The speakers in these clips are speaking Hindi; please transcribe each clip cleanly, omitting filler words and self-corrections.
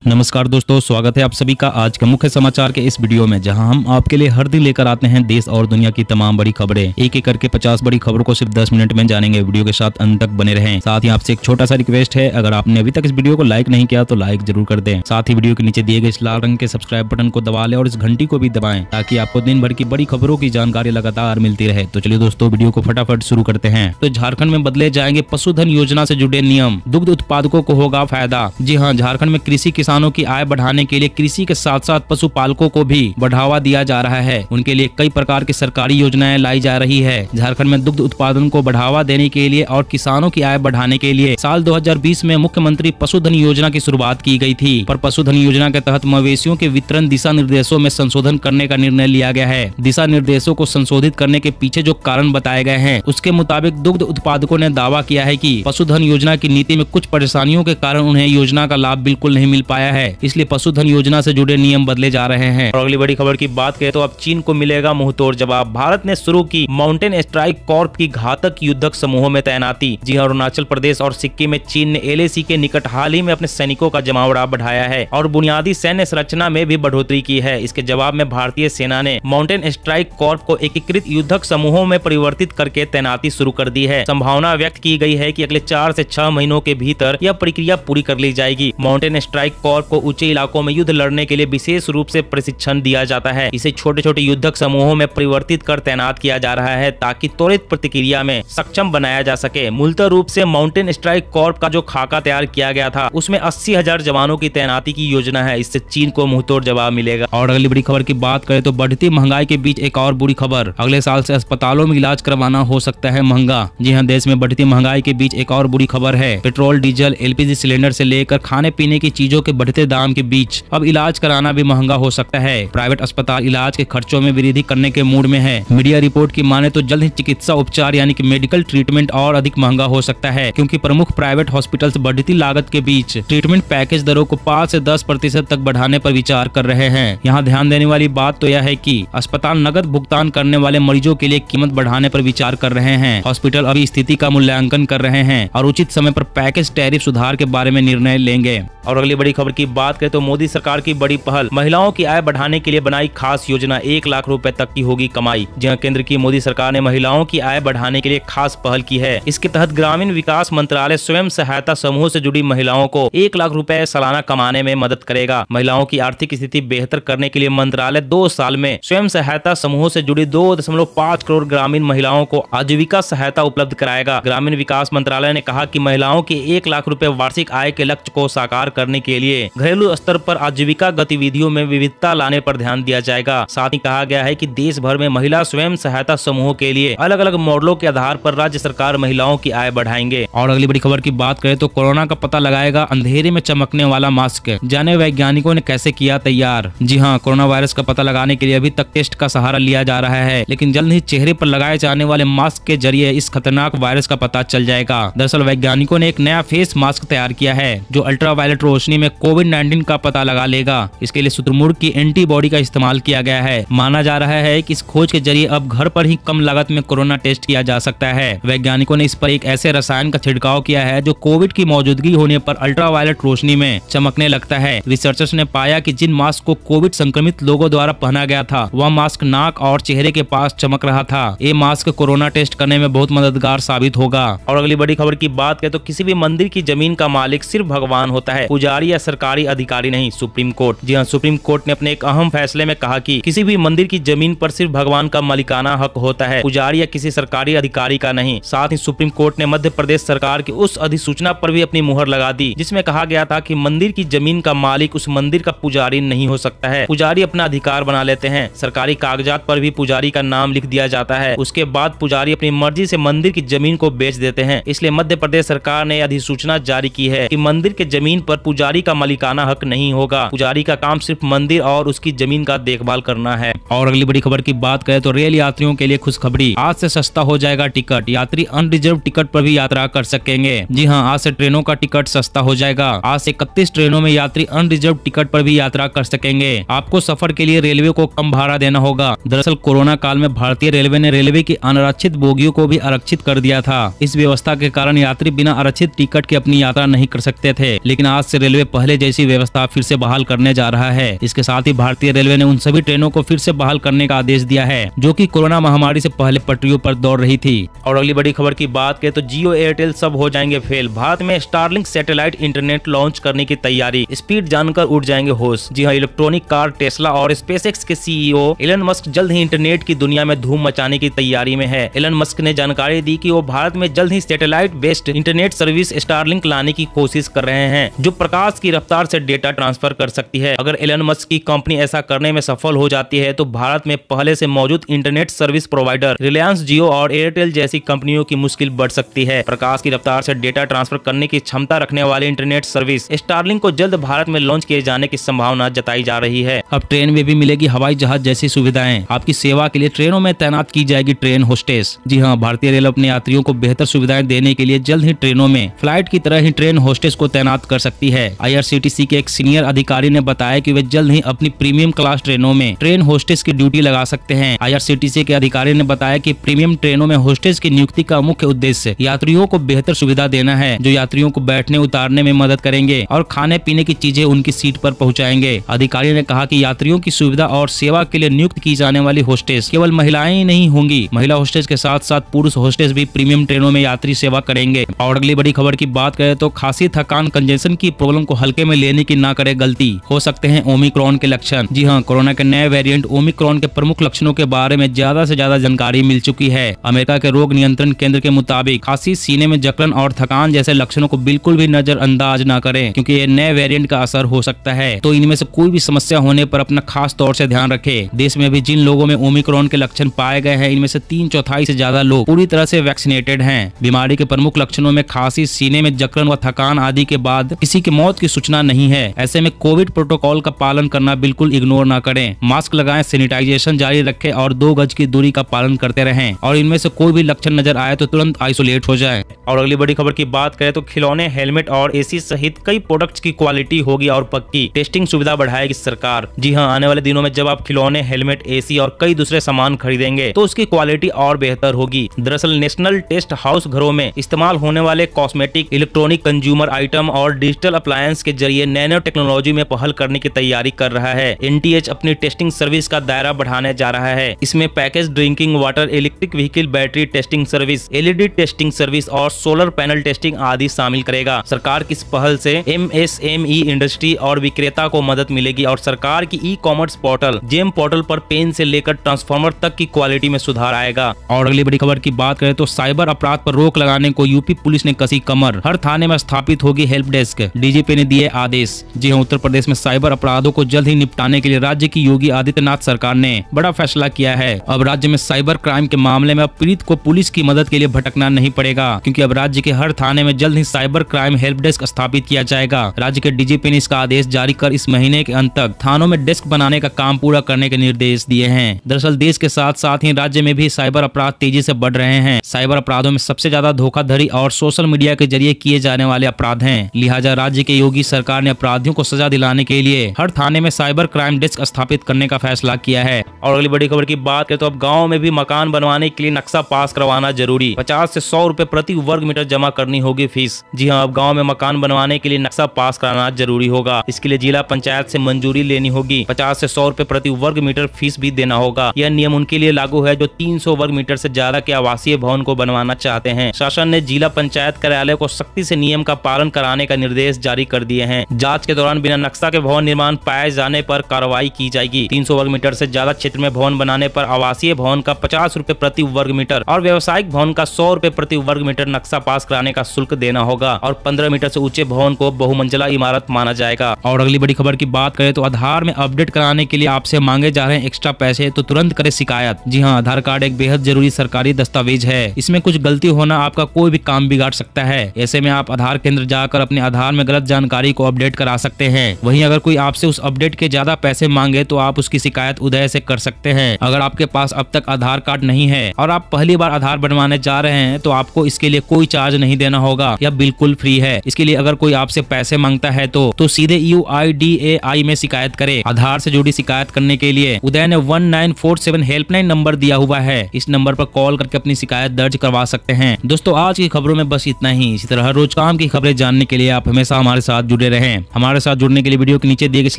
नमस्कार दोस्तों, स्वागत है आप सभी का आज के मुख्य समाचार के इस वीडियो में, जहां हम आपके लिए हर दिन लेकर आते हैं देश और दुनिया की तमाम बड़ी खबरें। एक एक करके 50 बड़ी खबरों को सिर्फ 10 मिनट में जानेंगे। वीडियो के साथ अंत तक बने रहें। साथ ही आपसे एक छोटा सा रिक्वेस्ट है, अगर आपने अभी तक इस वीडियो को लाइक नहीं किया तो लाइक जरूर कर दें। साथ ही वीडियो के नीचे दिए गए इस लाल रंग के सब्सक्राइब बटन को दबा लें और इस घंटी को भी दबाएं, ताकि आपको दिन भर की बड़ी खबरों की जानकारी लगातार मिलती रहे। तो चलिए दोस्तों, वीडियो को फटाफट शुरू करते हैं। तो झारखंड में बदले जाएंगे पशुधन योजना से जुड़े नियम, दुग्ध उत्पादकों को होगा फायदा। जी हाँ, झारखंड में कृषि किसानों की आय बढ़ाने के लिए कृषि के साथ साथ पशुपालकों को भी बढ़ावा दिया जा रहा है। उनके लिए कई प्रकार की सरकारी योजनाएं लाई जा रही है। झारखंड में दुग्ध उत्पादन को बढ़ावा देने के लिए और किसानों की आय बढ़ाने के लिए साल 2020 में मुख्यमंत्री पशुधन योजना की शुरुआत की गई थी। पर पशुधन योजना के तहत मवेशियों के वितरण दिशा निर्देशों में संशोधन करने का निर्णय लिया गया है। दिशा निर्देशों को संशोधित करने के पीछे जो कारण बताए गए हैं, उसके मुताबिक दुग्ध उत्पादकों ने दावा किया है कि पशुधन योजना की नीति में कुछ परेशानियों के कारण उन्हें योजना का लाभ बिल्कुल नहीं मिल पाया है। इसलिए पशुधन योजना से जुड़े नियम बदले जा रहे हैं। और अगली बड़ी खबर की बात करें तो अब चीन को मिलेगा मुंहतोड़ जवाब। भारत ने शुरू की माउंटेन स्ट्राइक कॉर्प की घातक युद्धक समूहों में तैनाती। जी हां, अरुणाचल प्रदेश और सिक्किम में चीन ने LAC के निकट हाल ही में अपने सैनिकों का जमावड़ा बढ़ाया है और बुनियादी सैन्य संरचना में भी बढ़ोतरी की है। इसके जवाब में भारतीय सेना ने माउंटेन स्ट्राइक कॉर्प को एकीकृत युद्धक समूहों में परिवर्तित करके तैनाती शुरू कर दी है। संभावना व्यक्त की गई है कि अगले 4 से 6 महीनों के भीतर यह प्रक्रिया पूरी कर ली जाएगी। माउंटेन स्ट्राइक कॉर्प को ऊंचे इलाकों में युद्ध लड़ने के लिए विशेष रूप से प्रशिक्षण दिया जाता है। इसे छोटे छोटे युद्धक समूहों में परिवर्तित कर तैनात किया जा रहा है, ताकि त्वरित प्रतिक्रिया में सक्षम बनाया जा सके। मूलतः रूप से माउंटेन स्ट्राइक कॉर्प का जो खाका तैयार किया गया था, उसमें 80,000 जवानों की तैनाती की योजना है। इससे चीन को मुंहतोड़ जवाब मिलेगा। और अगली बड़ी खबर की बात करें तो बढ़ती महंगाई के बीच एक और बुरी खबर, अगले साल से अस्पतालों में इलाज करवाना हो सकता है महंगा। जी हाँ, देश में बढ़ती महंगाई के बीच एक और बुरी खबर है। पेट्रोल, डीजल, LPG सिलेंडर से लेकर खाने पीने की चीजों के बढ़ते दाम के बीच अब इलाज कराना भी महंगा हो सकता है। प्राइवेट अस्पताल इलाज के खर्चों में वृद्धि करने के मूड में है। मीडिया रिपोर्ट की माने तो जल्द ही चिकित्सा उपचार यानी कि मेडिकल ट्रीटमेंट और अधिक महंगा हो सकता है, क्योंकि प्रमुख प्राइवेट हॉस्पिटल्स बढ़ती लागत के बीच ट्रीटमेंट पैकेज दरों को 5 से 10% तक बढ़ाने पर विचार कर रहे हैं। यहाँ ध्यान देने वाली बात तो यह है कि अस्पताल नकद भुगतान करने वाले मरीजों के लिए कीमत बढ़ाने पर विचार कर रहे हैं। हॉस्पिटल अभी स्थिति का मूल्यांकन कर रहे हैं और उचित समय पर पैकेज टैरिफ सुधार के बारे में निर्णय लेंगे। और अगली बड़ी खबर की बात करें तो मोदी सरकार की बड़ी पहल, महिलाओं की आय बढ़ाने के लिए बनाई खास योजना, 1 लाख रुपए तक की होगी कमाई। जहां केंद्र की मोदी सरकार ने महिलाओं की आय बढ़ाने के लिए खास पहल की है। इसके तहत ग्रामीण विकास मंत्रालय स्वयं सहायता समूह से जुड़ी महिलाओं को 1 लाख रुपए सालाना कमाने में मदद करेगा। महिलाओं की आर्थिक स्थिति बेहतर करने के लिए मंत्रालय 2 साल में स्वयं सहायता समूह से जुड़ी 2.5 करोड़ ग्रामीण महिलाओं को आजीविका सहायता उपलब्ध कराएगा। ग्रामीण विकास मंत्रालय ने कहा कि महिलाओं के 1 लाख रुपए वार्षिक आय के लक्ष्य को साकार करने के लिए घरेलू स्तर पर आजीविका गतिविधियों में विविधता लाने पर ध्यान दिया जाएगा। साथ ही कहा गया है कि देश भर में महिला स्वयं सहायता समूहों के लिए अलग अलग मॉडलों के आधार पर राज्य सरकार महिलाओं की आय बढ़ाएंगे। और अगली बड़ी खबर की बात करें तो कोरोना का पता लगाएगा अंधेरे में चमकने वाला मास्क, जाने वैज्ञानिकों ने कैसे किया तैयार। जी हाँ, कोरोना वायरस का पता लगाने के लिए अभी तक टेस्ट का सहारा लिया जा रहा है, लेकिन जल्द ही चेहरे पर लगाए जाने वाले मास्क के जरिए इस खतरनाक वायरस का पता चल जाएगा। दरअसल वैज्ञानिकों ने एक नया फेस मास्क तैयार किया है, जो अल्ट्रावायलेट रोशनी में कोविड-19 का पता लगा लेगा। इसके लिए शुतुरमुर्ग की एंटीबॉडी का इस्तेमाल किया गया है। माना जा रहा है कि इस खोज के जरिए अब घर पर ही कम लागत में कोरोना टेस्ट किया जा सकता है। वैज्ञानिकों ने इस पर एक ऐसे रसायन का छिड़काव किया है जो कोविड की मौजूदगी होने पर अल्ट्रावायलेट रोशनी में चमकने लगता है। रिसर्चर्स ने पाया कि जिन मास्क को कोविड संक्रमित लोगों द्वारा पहना गया था, वह मास्क नाक और चेहरे के पास चमक रहा था। ये मास्क कोरोना टेस्ट करने में बहुत मददगार साबित होगा। और अगली बड़ी खबर की बात करें तो किसी भी मंदिर की जमीन का मालिक सिर्फ भगवान होता है, पुजारी या सरकारी अधिकारी नहीं, सुप्रीम कोर्ट। जी हाँ, सुप्रीम कोर्ट ने अपने एक अहम फैसले में कहा कि किसी भी मंदिर की जमीन पर सिर्फ भगवान का मालिकाना हक होता है, पुजारी या किसी सरकारी अधिकारी का नहीं। साथ ही सुप्रीम कोर्ट ने मध्य प्रदेश सरकार की उस अधिसूचना पर भी अपनी मुहर लगा दी, जिसमें कहा गया था कि मंदिर की जमीन का मालिक उस मंदिर का पुजारी नहीं हो सकता है। पुजारी अपना अधिकार बना लेते हैं, सरकारी कागजात पर भी पुजारी का नाम लिख दिया जाता है, उसके बाद पुजारी अपनी मर्जी से मंदिर की जमीन को बेच देते हैं। इसलिए मध्य प्रदेश सरकार ने अधिसूचना जारी की है कि मंदिर के जमीन पर पुजारी का मालिकाना हक नहीं होगा। पुजारी का काम सिर्फ मंदिर और उसकी जमीन का देखभाल करना है। और अगली बड़ी खबर की बात करें तो रेल यात्रियों के लिए खुशखबरी, आज से सस्ता हो जाएगा टिकट। यात्री अनरिजर्व टिकट पर भी यात्रा कर सकेंगे। जी हाँ, आज से ट्रेनों का टिकट सस्ता हो जाएगा। आज से 31 ट्रेनों में यात्री अनरिजर्व टिकट पर भी यात्रा कर सकेंगे। आपको सफर के लिए रेलवे को कम भाड़ा देना होगा। दरअसल कोरोना काल में भारतीय रेलवे ने रेलवे की अनारक्षित बोगियों को भी आरक्षित कर दिया था। इस व्यवस्था के कारण यात्री बिना आरक्षित टिकट के अपनी यात्रा नहीं कर सकते थे, लेकिन आज से रेलवे पहले पहले जैसी व्यवस्था फिर से बहाल करने जा रहा है। इसके साथ ही भारतीय रेलवे ने उन सभी ट्रेनों को फिर से बहाल करने का आदेश दिया है जो कि कोरोना महामारी से पहले पटरियों पर दौड़ रही थी। और अगली बड़ी खबर की बात करें तो जियो एयरटेल सब हो जाएंगे फेल, भारत में स्टारलिंक सैटेलाइट इंटरनेट लॉन्च करने की तैयारी, स्पीड जानकर उड़ जाएंगे होश। जी हाँ, इलेक्ट्रॉनिक कार टेस्ला और स्पेसएक्स के सीईओ एलन मस्क जल्द ही इंटरनेट की दुनिया में धूम मचाने की तैयारी में है। एलन मस्क ने जानकारी दी कि वो भारत में जल्द ही satellite based internet service Starlink लाने की कोशिश कर रहे हैं जो प्रकाश की रफ्तार से डेटा ट्रांसफर कर सकती है। अगर एलन मस्क की कंपनी ऐसा करने में सफल हो जाती है तो भारत में पहले से मौजूद इंटरनेट सर्विस प्रोवाइडर रिलायंस जियो और एयरटेल जैसी कंपनियों की मुश्किल बढ़ सकती है। प्रकाश की रफ्तार से डेटा ट्रांसफर करने की क्षमता रखने वाली इंटरनेट सर्विस स्टारलिंक को जल्द भारत में लॉन्च किए जाने की संभावना जताई जा रही है। अब ट्रेन में भी मिलेगी हवाई जहाज जैसी सुविधाएं, आपकी सेवा के लिए ट्रेनों में तैनात की जाएगी ट्रेन होस्टेस। जी हाँ, भारतीय रेल अपने यात्रियों को बेहतर सुविधाएं देने के लिए जल्द ही ट्रेनों में फ्लाइट की तरह ही ट्रेन होस्टेस को तैनात कर सकती है। IRCTC के एक सीनियर अधिकारी ने बताया कि वे जल्द ही अपनी प्रीमियम क्लास ट्रेनों में ट्रेन होस्टेस की ड्यूटी लगा सकते हैं। IRCTC के अधिकारी ने बताया कि प्रीमियम ट्रेनों में होस्टेस की नियुक्ति का मुख्य उद्देश्य यात्रियों को बेहतर सुविधा देना है जो यात्रियों को बैठने उतारने में मदद करेंगे और खाने पीने की चीजें उनकी सीट पर पहुंचाएंगे। अधिकारी ने कहा कि यात्रियों की सुविधा और सेवा के लिए नियुक्त की जाने वाली होस्टेस केवल महिलाएं ही नहीं होंगी, महिला होस्टेस के साथ साथ पुरुष होस्टेस भी प्रीमियम ट्रेनों में यात्री सेवा करेंगे। और अगली बड़ी खबर की बात करें तो खांसी, थकान, कंजेशन की प्रॉब्लम को हल्के में लेने की ना करे गलती, हो सकते हैं ओमिक्रॉन के लक्षण। जी हाँ, कोरोना के नए वेरिएंट ओमिक्रॉन के प्रमुख लक्षणों के बारे में ज्यादा से ज्यादा जानकारी मिल चुकी है। अमेरिका के रोग नियंत्रण केंद्र के मुताबिक खांसी, सीने में जकड़न और थकान जैसे लक्षणों को बिल्कुल भी नजरअंदाज ना करें क्योंकि ये नए वेरिएंट का असर हो सकता है। तो इनमें से कोई भी समस्या होने पर अपना खास तौर से ध्यान रखें। देश में भी जिन लोगों में ओमिक्रॉन के लक्षण पाए गए हैं इनमें से 3/4 से ज्यादा लोग पूरी तरह से वैक्सीनेटेड हैं। बीमारी के प्रमुख लक्षणों में खांसी, सीने में जकड़न व थकान आदि के बाद किसी की मौत की सूचना नहीं है। ऐसे में कोविड प्रोटोकॉल का पालन करना बिल्कुल इग्नोर ना करें। मास्क लगाएं, सैनिटाइजेशन जारी रखें और 2 गज की दूरी का पालन करते रहें। और इनमें से कोई भी लक्षण नजर आए तो तुरंत आइसोलेट हो जाए। और अगली बड़ी खबर की बात करें तो खिलौने, हेलमेट और एसी सहित कई प्रोडक्ट्स की क्वालिटी होगी और पक्की, टेस्टिंग सुविधा बढ़ाएगी सरकार। जी हाँ, आने वाले दिनों में जब आप खिलौने, हेलमेट, एसी और कई दूसरे सामान खरीदेंगे तो उसकी क्वालिटी और बेहतर होगी। दरअसल नेशनल टेस्ट हाउस घरों में इस्तेमाल होने वाले कॉस्मेटिक, इलेक्ट्रॉनिक कंज्यूमर आइटम और डिजिटल अप्लायंस के जरिए नैनो टेक्नोलॉजी में पहल करने की तैयारी कर रहा है। NTH अपनी टेस्टिंग सर्विस का दायरा बढ़ाने जा रहा है। इसमें package drinking water, electric vehicle battery testing service, LED testing service और सोलर पैनल टेस्टिंग आदि शामिल करेगा। सरकार की इस पहल से MSME इंडस्ट्री और विक्रेता को मदद मिलेगी और सरकार की ई-कॉमर्स पोर्टल जेम पोर्टल पर पेन से लेकर ट्रांसफार्मर तक की क्वालिटी में सुधार आएगा। और अगली बड़ी खबर की बात करें तो साइबर अपराध पर रोक लगाने को यूपी पुलिस ने कसी कमर, हर थाने में स्थापित होगी हेल्प डेस्क, DGP ने दिए आदेश। जी हाँ, उत्तर प्रदेश में साइबर अपराधों को जल्द ही निपटाने के लिए राज्य की योगी आदित्यनाथ सरकार ने बड़ा फैसला किया है। अब राज्य में साइबर क्राइम के मामले में अब पीड़ित को पुलिस की मदद के लिए भटकना नहीं पड़ेगा क्योंकि अब राज्य के हर थाने में जल्द ही साइबर क्राइम हेल्प डेस्क स्थापित किया जाएगा। राज्य के DGP ने इसका आदेश जारी कर इस महीने के अंत तक थानों में डेस्क बनाने का काम पूरा करने के निर्देश दिए हैं। दरअसल देश के साथ साथ ही राज्य में भी साइबर अपराध तेजी से बढ़ रहे हैं। साइबर अपराधों में सबसे ज्यादा धोखाधड़ी और सोशल मीडिया के जरिए किए जाने वाले अपराध हैं। लिहाजा राज्य के योगी सरकार ने अपराधियों को सजा दिलाने के लिए हर थाने में साइबर क्राइम डेस्क स्थापित करने का फैसला किया है। और अगली बड़ी खबर की बात करें तो अब गाँव में भी मकान बनवाने के लिए नक्शा पास करवाना जरूरी, 50 से 100 रुपए प्रति वर्ग मीटर जमा करनी होगी फीस। जी हाँ, अब गाँव में मकान बनवाने के लिए नक्शा पास कराना जरूरी होगा। इसके लिए जिला पंचायत से मंजूरी लेनी होगी। 50 से 100 रुपए प्रति वर्ग मीटर फीस भी देना होगा। यह नियम उनके लिए लागू है जो 300 वर्ग मीटर से ज्यादा के आवासीय भवन को बनवाना चाहते हैं। शासन ने जिला पंचायत कार्यालय को सख्ती से नियम का पालन कराने का निर्देश जारी कर दिए हैं। जांच के दौरान बिना नक्शा के भवन निर्माण पाए जाने पर कार्रवाई की जाएगी। 300 वर्ग मीटर से ज्यादा क्षेत्र में भवन बनाने पर आवासीय भवन का 50 रुपए प्रति वर्ग मीटर और व्यवसायिक भवन का 100 रुपए प्रति वर्ग मीटर नक्शा पास कराने का शुल्क देना होगा और 15 मीटर से ऊंचे भवन को बहुमंजिला इमारत माना जाएगा। और अगली बड़ी खबर की बात करें तो आधार में अपडेट कराने के लिए आपसे मांगे जा रहे हैं एक्स्ट्रा पैसे तो तुरंत करें शिकायत। जी हाँ, आधार कार्ड एक बेहद जरूरी सरकारी दस्तावेज है। इसमें कुछ गलती होना आपका कोई भी काम बिगाड़ सकता है। ऐसे में आप आधार केंद्र जाकर अपने आधार में गलत जानकारी को अपडेट करा सकते हैं। वहीं अगर कोई आपसे उस अपडेट के ज्यादा पैसे मांगे तो आप उसकी शिकायत उदय से कर सकते हैं। अगर आपके पास अब तक आधार कार्ड नहीं है और आप पहली बार आधार बनवाने जा रहे हैं तो आपको इसके लिए कोई चार्ज नहीं देना होगा, यह बिल्कुल फ्री है। इसके लिए अगर कोई आपसे पैसे मांगता है तो सीधे UIDAI में शिकायत करें। आधार से जुड़ी शिकायत करने के लिए उदय ने 1947 हेल्पलाइन नंबर दिया हुआ है। इस नंबर पर कॉल करके अपनी शिकायत दर्ज करवा सकते हैं। दोस्तों, आज की खबरों में बस इतना ही। इसी तरह हर रोज काम की खबरें जानने के लिए आप हमेशा हमारे साथ जुड़े जुड़े रहें। हमारे साथ जुड़ने के लिए वीडियो के नीचे दिए गए इस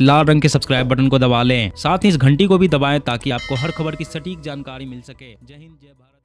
लाल रंग के सब्सक्राइब बटन को दबा लें, साथ ही इस घंटी को भी दबाएं ताकि आपको हर खबर की सटीक जानकारी मिल सके। जय हिंद, जय भारत।